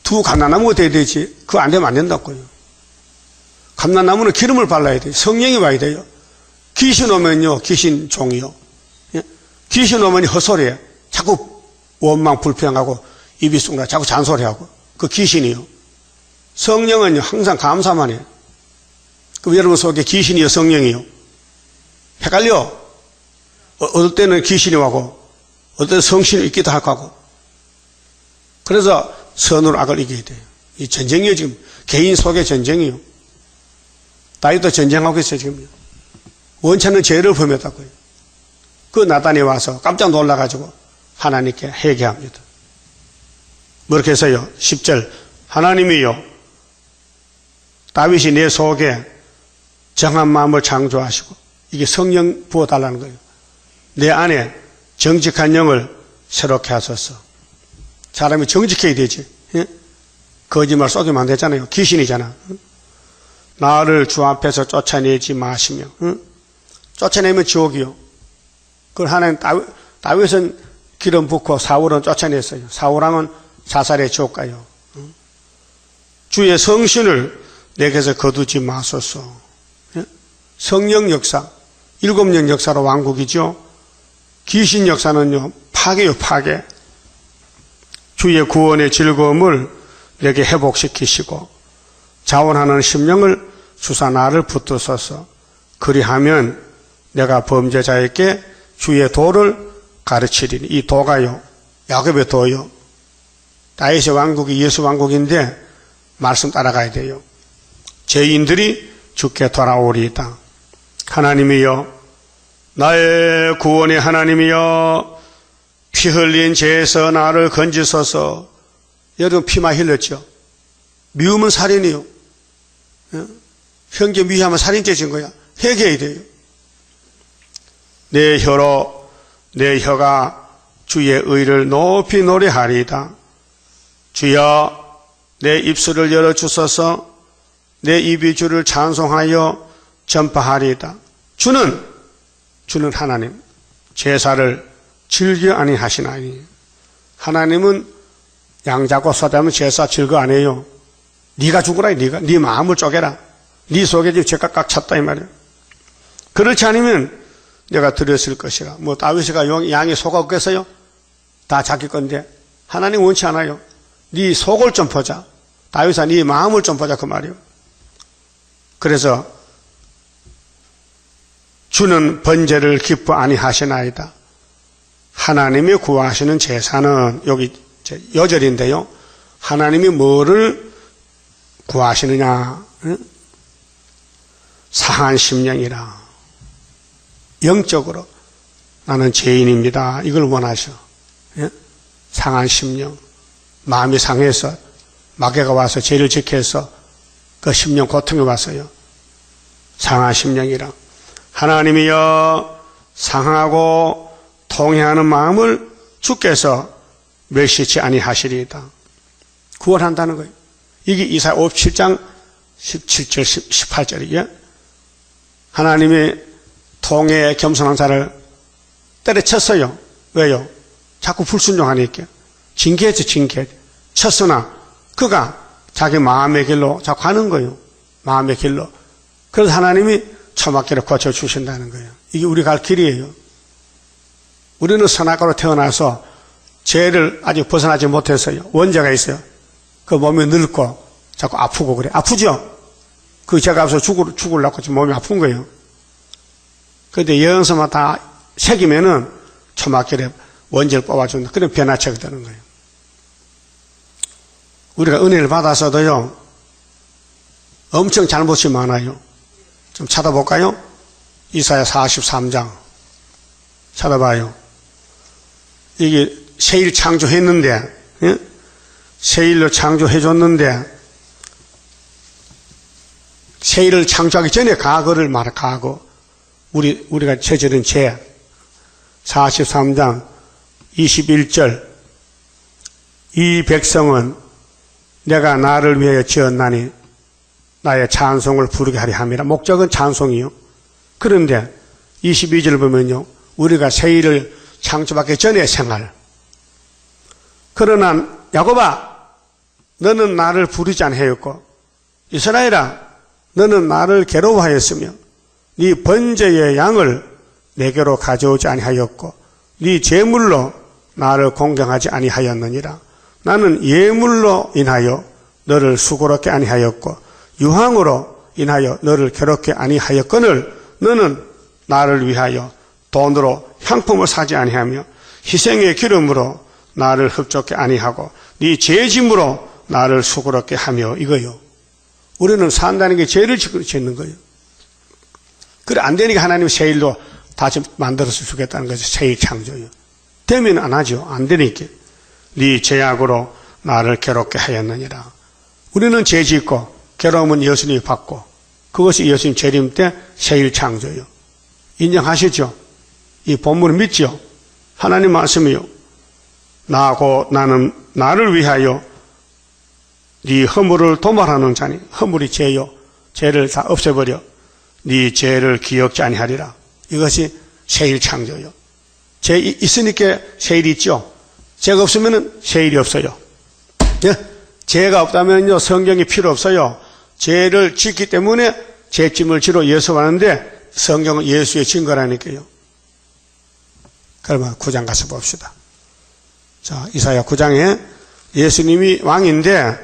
두 감람나무가 돼야 되지. 그거 안 되면 안 된다고요. 감람나무는 기름을 발라야 돼요. 성령이 와야 돼요. 귀신 오면요, 귀신 종이요. 예? 귀신 오면 헛소리해. 자꾸 원망 불평하고 입이 쑥나 자꾸 잔소리하고. 그 귀신이요. 성령은요, 항상 감사만 해요. 그럼 여러분 속에 귀신이요, 성령이요. 헷갈려. 어떨 때는 귀신이 와고, 어떨 때는 성신이 있기도 하고. 그래서 선으로 악을 이겨야 돼요. 이 전쟁이요, 지금. 개인 속의 전쟁이요. 다윗도 전쟁하고 있어요, 지금. 원천은 죄를 범했다고요. 그 나단이 와서 깜짝 놀라가지고 하나님께 회개합니다. 그렇게 해서요, 10절. 하나님이요, 다윗이 내 속에 정한 마음을 창조하시고, 이게 성령 부어달라는 거예요. 내 안에 정직한 영을 새롭게 하소서. 사람이 정직해야 되지. 예? 거짓말 쏘기만 안 되잖아요. 귀신이잖아. 나를 주 앞에서 쫓아내지 마시며. 쫓아내면 지옥이요. 그걸 하나님 다윗은 기름 붓고 사울은 쫓아냈어요. 사울왕은 사살의 지옥 가요. 주의 성신을 내게서 거두지 마소서. 예? 성령 역사, 7년 역사로 왕국이죠. 귀신 역사는요, 파괴요, 파괴. 주의 구원의 즐거움을 내게 회복시키시고 자원하는 심령을 주사 나를 붙드소서. 그리하면 내가 범죄자에게 주의 도를 가르치리니. 이 도가요, 야곱의 도요. 다윗의 왕국이 예수 왕국인데 말씀 따라가야 돼요. 죄인들이 주께 돌아오리이다. 하나님이여, 나의 구원의 하나님이여, 피 흘린 죄에서 나를 건지소서. 여러분, 피만 흘렸죠? 미움은 살인이요. 형제 미워하면 살인죄 진 거야. 회개해야 돼요. 내 혀로 내 혀가 주의 의를 높이 노래하리이다. 주여 내 입술을 열어주소서. 내 입이 주를 찬송하여 전파하리이다. 주는 하나님 제사를 즐겨 아니하시나니. 하나님은 양자고 소자면 제사 즐거 안 해요. 네가 죽으라. 네 마음을 쪼개라. 네 속에 지금 죄가 꽉 찼다 이 말이야. 그렇지 않으면 내가 드렸을 것이라. 뭐 다윗이가 양이 속아 없겠어요? 다 자기 건데 하나님 원치 않아요. 네 속을 좀 보자. 다윗아 네 마음을 좀 보자 그 말이요. 그래서 주는 번제를 기뻐 아니하시나이다. 하나님이 구하시는 제사는 여기 여절인데요. 하나님이 뭐를 구하시느냐? 상한 심령이라. 영적으로 나는 죄인입니다. 이걸 원하셔. 상한 심령. 마음이 상해서 마귀가 와서 죄를 지켜서 그 심령 고통이 왔어요. 상한 심령이라. 하나님이여 상하고 통회하는 마음을 주께서 멸시치 아니하시리이다. 구원한다는 거예요. 이게 이사야 57장 17절 18절이에요. 하나님이 통회에 겸손한 자를 때려쳤어요. 왜요? 자꾸 불순종하니까. 징계했죠. 쳤으나 그가 자기 마음의 길로 자꾸 가는 거예요. 마음의 길로. 그래서 하나님이 초막길을 고쳐주신다는 거예요. 이게 우리 갈 길이에요. 우리는 선악과로 태어나서 죄를 아직 벗어나지 못했어요. 원죄가 있어요. 그 몸이 늙고 자꾸 아프고 그래. 아프죠? 그 죄가 없어서 죽으려고 지금 몸이 아픈 거예요. 그런데 영성만 다 새기면은 초막길에 원죄를 뽑아준다. 그럼 변화체가 되는 거예요. 우리가 은혜를 받아서도요, 엄청 잘못이 많아요. 좀 찾아볼까요? 이사야 43장. 찾아봐요. 이게 새일 창조했는데, 예? 새일로 창조해줬는데, 새일을 창조하기 전에 과거를 말해, 과거. 우리가 저지른 죄. 43장 21절. 이 백성은 내가 나를 위하여 지었나니 나의 찬송을 부르게 하려 함이라. 목적은 찬송이요. 그런데 22절 보면요. 우리가 새일을 창조받기 전의 생활. 그러나 야곱아 너는 나를 부르지 아니하였고 이스라엘아 너는 나를 괴로워하였으며 네 번제의 양을 내게로 가져오지 아니하였고 네 제물로 나를 공경하지 아니하였느니라. 나는 예물로 인하여 너를 수고롭게 아니하였고 유황으로 인하여 너를 괴롭게 아니하였거늘 너는 나를 위하여 돈으로 향품을 사지 아니하며 희생의 기름으로 나를 흡족게 아니하고 네 죄짐으로 나를 수고롭게 하며. 이거요. 우리는 산다는 게 죄를 짓는 거예요. 그래 안 되니까 하나님이 새일로 다시 만들어서 주겠다는 거죠. 새일 창조요. 되면 안 하죠. 안 되니까. 네 죄악으로 나를 괴롭게 하였느니라. 우리는 죄 짓고 괴로움은 예수님이 받고 그것이 예수님 재림 때 새일 창조요. 인정하시죠? 이 본문을 믿죠? 하나님 말씀이요. 나는 나를 위하여 네 허물을 도말하는 자니. 허물이 죄요. 죄를 다 없애버려. 네 죄를 기억지 아니하리라. 이것이 새일 창조요. 죄 있으니까 새일이 있죠. 죄가 없으면 새일이 없어요. 예? 죄가 없다면요 성경이 필요 없어요. 죄를 짓기 때문에 죄짐을 지러 예수 왔는데 성경은 예수의 증거라니까요. 그러면 9장 가서 봅시다. 자, 이사야 9장에 예수님이 왕인데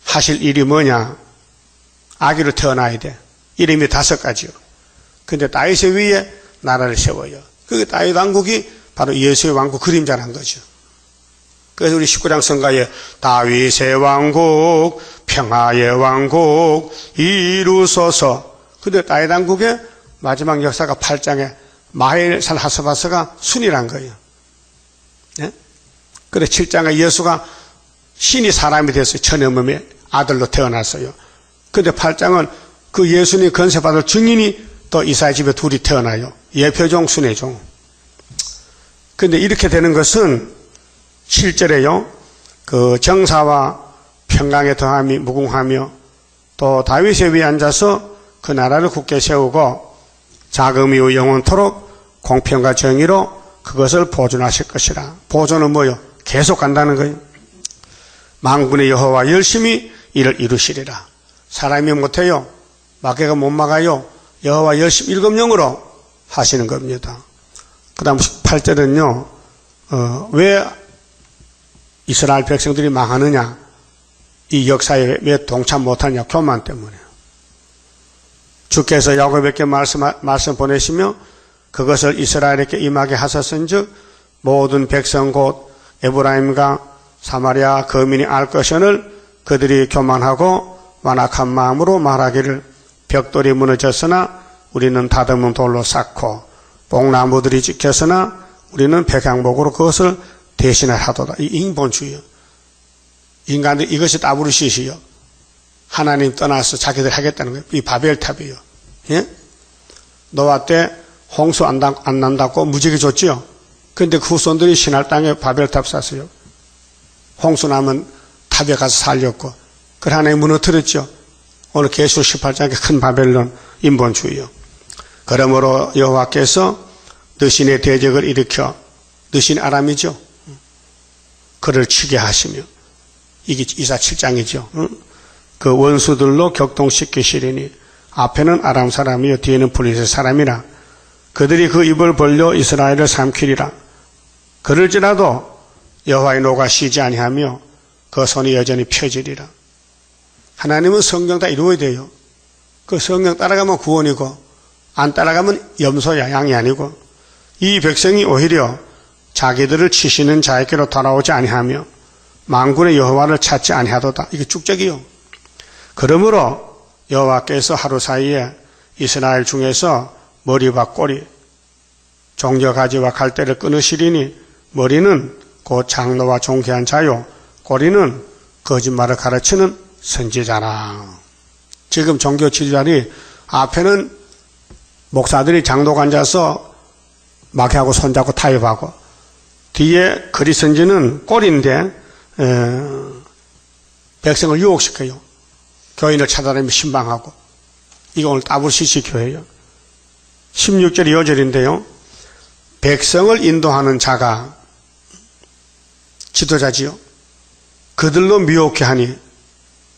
하실 일이 뭐냐? 아기로 태어나야 돼. 이름이 5가지요. 근데 다윗의 위에 나라를 세워요. 그게 다윗 왕국이 바로 예수의 왕국 그림자란 거죠. 그래서 우리 19장 성가에 다윗의 왕국, 평화의 왕국 이루소서. 근데 다윗 왕국의 마지막 역사가 8장에 마헬살 하스바스가 순이란 거예요. 예? 그래 7장에 예수가 신이 사람이 됐어요. 천의 몸에 아들로 태어났어요. 근데 8장은 그 예수님 건세받을 증인이 또 이사야 집에 둘이 태어나요. 예표종, 순회종. 그런데 이렇게 되는 것은 실제로요, 그 정사와 평강의 더함이 무궁하며 또 다윗의 위에 앉아서 그 나라를 굳게 세우고 자금 이후 영원토록 공평과 정의로 그것을 보존하실 것이라. 보존은 뭐요? 계속 간다는 거예요. 만군의 여호와 열심히 이를 이루시리라. 사람이 못해요. 마귀가 못 막아요. 여호와 열심히 일검령으로 하시는 겁니다. 그 다음 8절은요, 왜 이스라엘 백성들이 망하느냐? 이 역사에 왜 동참 못하냐? 교만 때문에. 주께서 야곱에게 말씀 보내시며 그것을 이스라엘에게 임하게 하셨은즉 모든 백성 곧 에브라임과 사마리아 거민이 알 것을 그들이 교만하고 완악한 마음으로 말하기를 벽돌이 무너졌으나 우리는 다듬은 돌로 쌓고 뽕나무들이 찍혔으나 우리는 백향목으로 그것을 대신을 하도다. 이 인본주의요. 인간들 이것이 따브르시시요. 하나님 떠나서 자기들 하겠다는 거예요. 이 바벨탑이요. 예? 노아 때 홍수 안 난다고 무지개 줬지요. 그런데 그 후손들이 신할 땅에 바벨탑 쌌어요. 홍수 나면 탑에 가서 살렸고, 그걸 하나님 무너뜨렸죠. 오늘 계시록 18장에 큰 바벨론 인본주의요. 그러므로 여호와께서 너신의 대적을 일으켜, 너신 아람이죠. 그를 치게 하시며, 이게 이사 7장이죠. 그 원수들로 격동시키시리니 앞에는 아람 사람이요 뒤에는 블레셋 사람이라. 그들이 그 입을 벌려 이스라엘을 삼키리라. 그럴지라도 여호와의 노가 쉬지 아니하며 그 손이 여전히 펴지리라. 하나님은 성경 다 이루어야 돼요. 그 성경 따라가면 구원이고 안 따라가면 염소야, 양이 아니고. 이 백성이 오히려 자기들을 치시는 자에게로 돌아오지 아니하며 만군의 여호와를 찾지 아니하도다. 이게 축적이요. 그러므로 여호와께서 하루 사이에 이스라엘 중에서 머리와 꼬리, 종려가지와 갈대를 끊으시리니 머리는 곧 장로와 존귀한 자요, 꼬리는 거짓말을 가르치는 선지자라. 지금 종교 지도자들이 앞에는 목사들이 장로가 앉아서 마귀하고 손잡고 타협하고, 뒤에 그리스도인은 꼬리인데 백성을 유혹시켜요. 교인을 찾아다니며 신방하고. 이거 오늘 따블시시 교회예요. 16절 이어절인데요. 백성을 인도하는 자가 지도자지요. 그들로 미혹해 하니,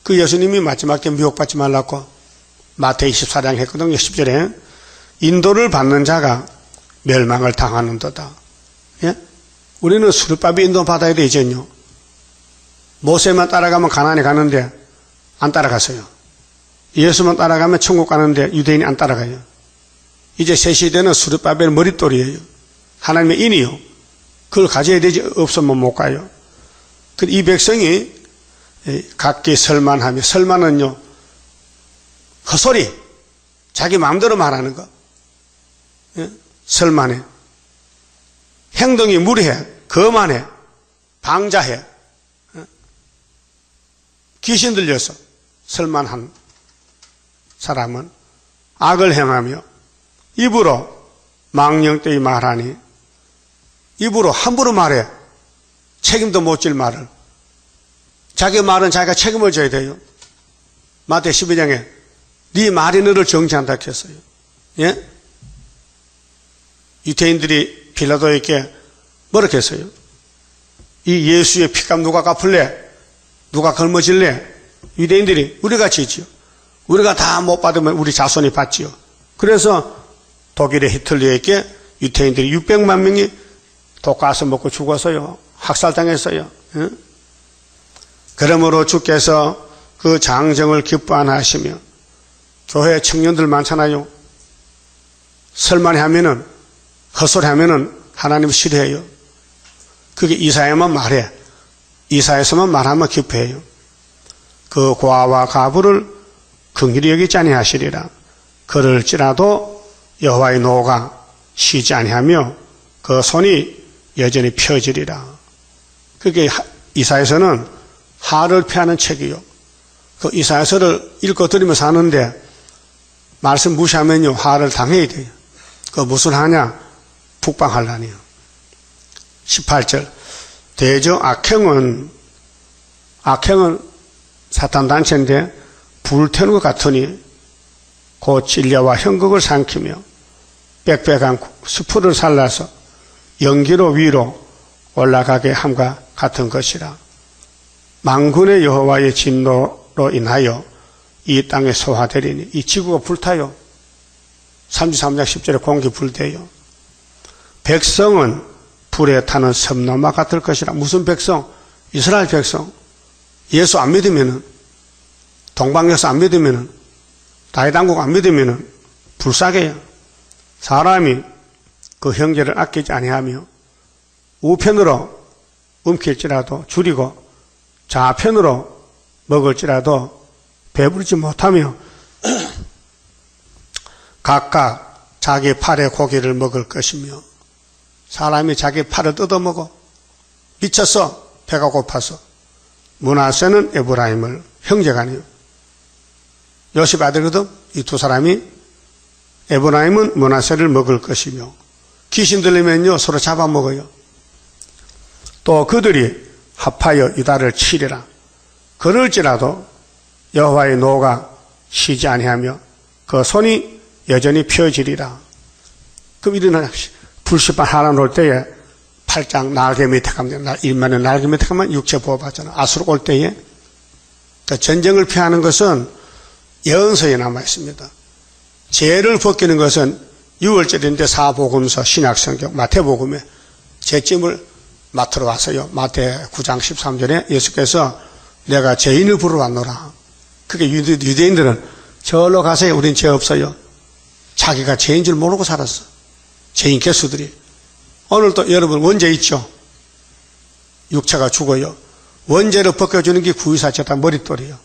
그 예수님이 마지막 때 미혹받지 말라고 마태이 24장 했거든요. 10절에 인도를 받는 자가 멸망을 당하는도다. 예? 우리는 수르밥이 인도받아야 되잖요. 모세만 따라가면 가나안에 가는데 안 따라갔어요. 예수만 따라가면 천국 가는데 유대인이 안 따라가요. 이제 새 시대는 수르바벨 머릿돌이에요. 하나님의 인이요. 그걸 가져야 되지, 없으면 못 가요. 이 백성이 각기 설만하며, 설만은요, 헛소리, 자기 마음대로 말하는 거. 예? 설만해. 행동이 무례해, 거만해, 방자해. 귀신 들려서 설만한 사람은 악을 행하며 입으로 망령되이 말하니, 입으로 함부로 말해. 책임도 못 질 말을. 자기 말은 자기가 책임을 져야 돼요. 마태 12장에 네 말이 너를 정죄한다 했어요. 예? 유대인들이 빌라도에게 뭐라 했어요? 이 예수의 피값 누가 갚을래? 누가 걸머질래? 유대인들이 우리가 지지요. 우리가 다 못 받으면 우리 자손이 받지요. 그래서 독일의 히틀러에게 유대인들이 600만 명이 독가스 먹고 죽었어요. 학살당했어요. 예? 그러므로 주께서 그 장정을 기뻐 안 하시며, 교회 청년들 많잖아요. 설만히 하면은, 헛소리 하면은 하나님 싫어해요. 그게 이사야만 말해. 이사야서만 말하면 기뻐해요. 그 고아와 가부를 긍휼히 여기지 아니하시리라. 그럴지라도 여호와의 노가 쉬지 아니하며 그 손이 여전히 펴지리라. 그게 이사야서는 하를 피하는 책이요. 그 이사야서를 읽고 들으면서 하는데 말씀 무시하면요, 화를 당해야 돼요. 그 무슨 화냐? 북방환란이요. 18절. 대저 악행은 사탄단체인데 불태우는 것 같으니 곧 진리와 형극을 삼키며 빽빽한 수풀을 살라서 연기로 위로 올라가게 함과 같은 것이라. 만군의 여호와의 진노로 인하여 이 땅에 소화되리니 이 지구가 불타요. 33장 10절에 공기 불대요. 백성은 불에 타는 섬나무 같을 것이라. 무슨 백성? 이스라엘 백성. 예수 안 믿으면은, 동방역사 안 믿으면은, 다윗왕국 안 믿으면은 불사게요. 사람이 그 형제를 아끼지 아니하며 우편으로 움킬지라도 줄이고 좌편으로 먹을지라도 배부르지 못하며 각각 자기 팔의 고기를 먹을 것이며. 사람이 자기 팔을 뜯어먹어. 미쳤어. 배가 고파서. 므낫세는 에브라임을, 형제가 아니에요. 요셉 아들거든. 이 두 사람이. 에브라임은 므낫세를 먹을 것이며 귀신 들리면요 서로 잡아먹어요. 또 그들이 합하여 유다를 치리라. 그럴지라도 여호와의 노가 쉬지 아니하며 그 손이 여전히 펴지리라. 그럼 이런 불시판 하나 놓을 때에 팔짱 날개 밑에 가면, 일만의 날개 밑에 가면 육체 보호받잖아. 아수르 올 때에. 그러니까 전쟁을 피하는 것은 예언서에 남아 있습니다. 죄를 벗기는 것은 6월절인데 사복음서, 신약성경, 마태복음에 죄짐을 맡으러 왔어요. 마태 9장 13절에 예수께서 내가 죄인을 부르러 왔노라. 그게 유대인들은 저로 가세요. 우린 죄 없어요. 자기가 죄인 줄 모르고 살았어. 죄인 개수들이. 오늘도 여러분 원죄 있죠? 육체가 죽어요. 원죄를 벗겨주는 게 구의사 재단 머릿돌이에요.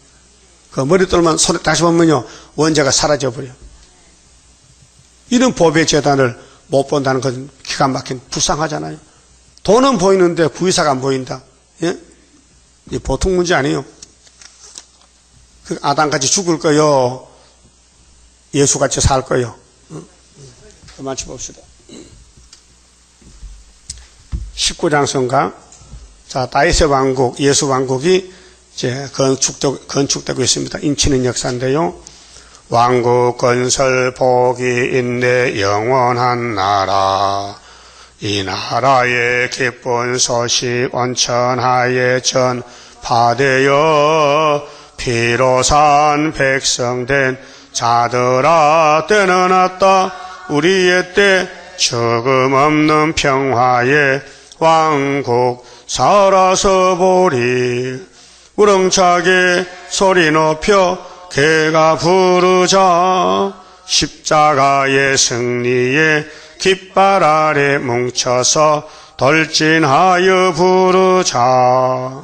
그 머릿돌만 손에 다시 보면요 원죄가 사라져버려요. 이런 보배 재단을 못 본다는 것은 기가 막힌 불쌍하잖아요. 돈은 보이는데 구의사가 안 보인다. 예? 이 보통 문제 아니에요. 그 아담같이 죽을 거요. 예수같이 살 거요. 그만 봅시다. 19장 성가. 자, 다윗의 왕국, 예수 왕국이 이제 건축되고 있습니다. 인치는 역사인데요. 왕국 건설 복이 있네 영원한 나라. 이 나라의 기쁜 소식 온천하에 전파되어 피로 산 백성된 자들아 때는 왔다. 우리의 때 죽음 없는 평화의 왕국 살아서 보리. 우렁차게 소리 높여 개가 부르자. 십자가의 승리에 깃발 아래 뭉쳐서 돌진하여 부르자.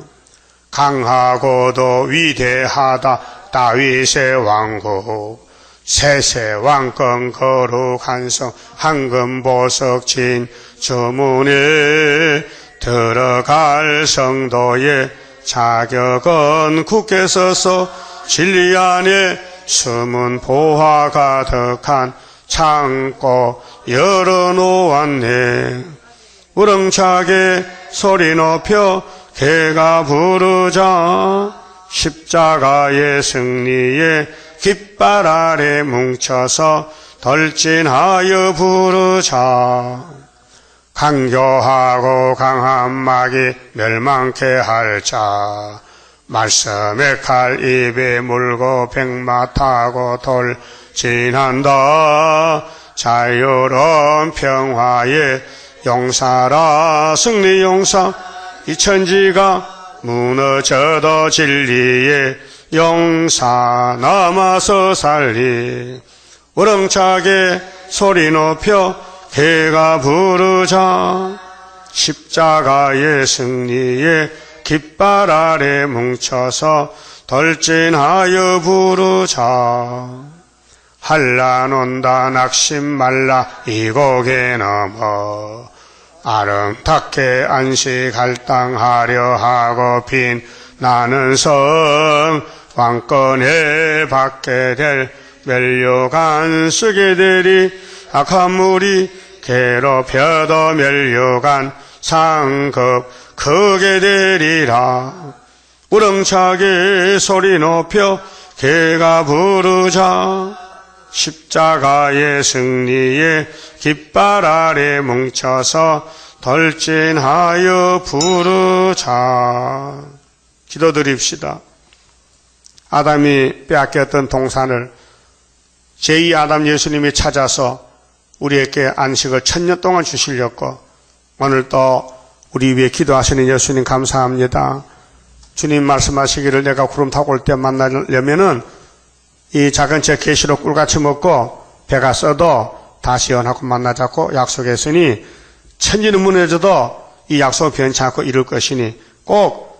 강하고도 위대하다 다윗의 왕국. 세세 왕권 거룩한 성 황금보석 진 주문에 들어갈 성도의 자격은 굳게 서서 진리 안에 숨은 보화 가득한 창고 열어놓았네. 우렁차게 소리 높여 개가 부르자. 십자가의 승리에 깃발 아래 뭉쳐서 돌진하여 부르자. 강교하고 강한 마귀 멸망케 할 자. 말씀의 칼 입에 물고 백마 타고 돌진한다. 자유로운 평화의 용사라. 승리 용사. 이 천지가 무너져도 진리의 용사 남아서 살리. 우렁차게 소리 높여 개가 부르자. 십자가의 승리에 깃발 아래 뭉쳐서 돌진하여 부르자. 한란 온다 낙심 말라 이 고개 넘어. 아름답게 안식할 땅 하려 하고 빈 나는 성 왕권에 받게 될 멸류관 쓰게 되리 악한 무리 괴롭혀도 멸류관 상급 크게 되리라. 우렁차게 소리 높여 개가 부르자. 십자가의 승리에 깃발 아래 뭉쳐서 돌진하여 부르자. 기도드립시다. 아담이 빼앗겼던 동산을 제2아담 예수님이 찾아서 우리에게 안식을 1000년 동안 주시려고 오늘 또 우리 위해 기도하시는 예수님 감사합니다. 주님 말씀하시기를 내가 구름 타고 올 때 만나려면은 이 작은 제 계시록 꿀같이 먹고 배가 써도 다시 연하고 만나자고 약속했으니 천지는 무너져도 이 약속 변치 않고 이룰 것이니 꼭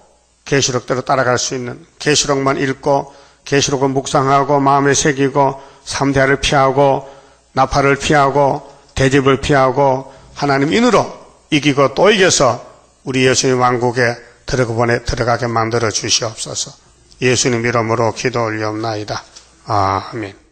계시록대로 따라갈 수 있는, 계시록만 읽고 계시록을 묵상하고 마음에 새기고 삼대를 피하고 나팔을 피하고 대접을 피하고 하나님 인으로 이기고 또 이겨서 우리 예수님 왕국에 들어가게 만들어 주시옵소서. 예수님 이름으로 기도 올리옵나이다. 아멘.